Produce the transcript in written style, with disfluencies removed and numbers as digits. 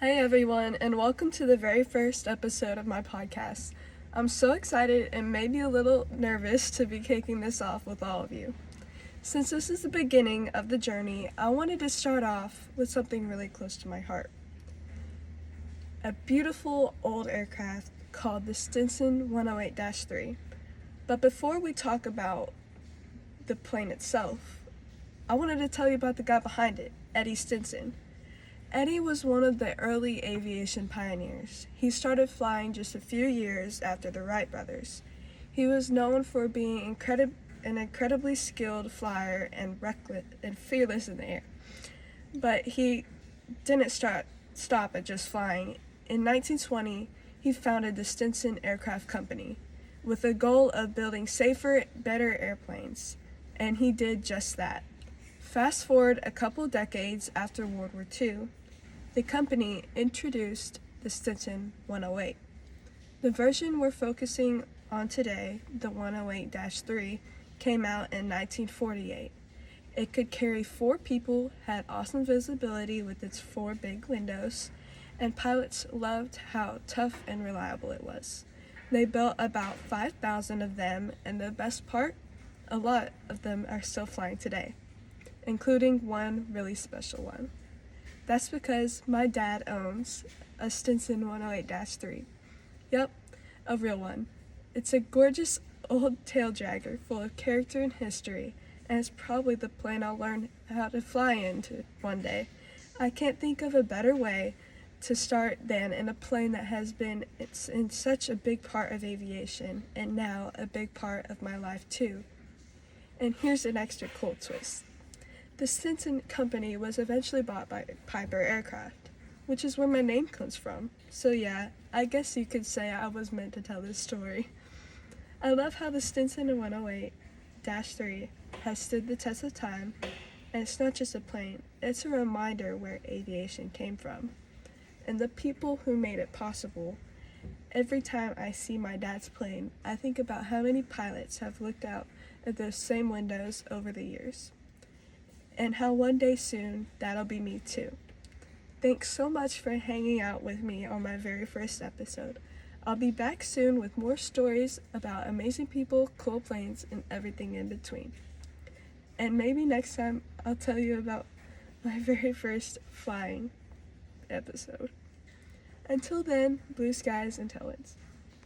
Hi everyone, and welcome to the very first episode of my podcast. I'm so excited and maybe a little nervous to be kicking this off with all of you. Since this is the beginning of the journey, I wanted to start off with something really close to my heart. A beautiful old aircraft called the Stinson 108-3. But before we talk about the plane itself, I wanted to tell you about the guy behind it, Eddie Stinson. Eddie was one of the early aviation pioneers. He started flying just a few years after the Wright brothers. He was known for being an incredibly skilled flyer and reckless and fearless in the air. But he didn't stop at just flying. In 1920, he founded the Stinson Aircraft Company with the goal of building safer, better airplanes. And he did just that. Fast forward a couple decades after World War II, the company introduced the Stinson 108. The version we're focusing on today, the 108-3, came out in 1948. It could carry 4 people, had awesome visibility with its 4 big windows, and pilots loved how tough and reliable it was. They built about 5,000 of them, and the best part, a lot of them are still flying today, including one really special one. That's because my dad owns a Stinson 108-3. Yep, a real one. It's a gorgeous old tail dragger full of character and history, and it's probably the plane I'll learn how to fly into one day. I can't think of a better way to start than in a plane that has been in such a big part of aviation, and now a big part of my life too. And here's an extra cool twist. The Stinson Company was eventually bought by Piper Aircraft, which is where my name comes from. So yeah, I guess you could say I was meant to tell this story. I love how the Stinson 108-3 has stood the test of time, and it's not just a plane, it's a reminder where aviation came from, and the people who made it possible. Every time I see my dad's plane, I think about how many pilots have looked out at those same windows over the years, and how one day soon, that'll be me too. Thanks so much for hanging out with me on my very first episode. I'll be back soon with more stories about amazing people, cool planes, and everything in between. And maybe next time I'll tell you about my very first flying episode. Until then, blue skies and tailwinds.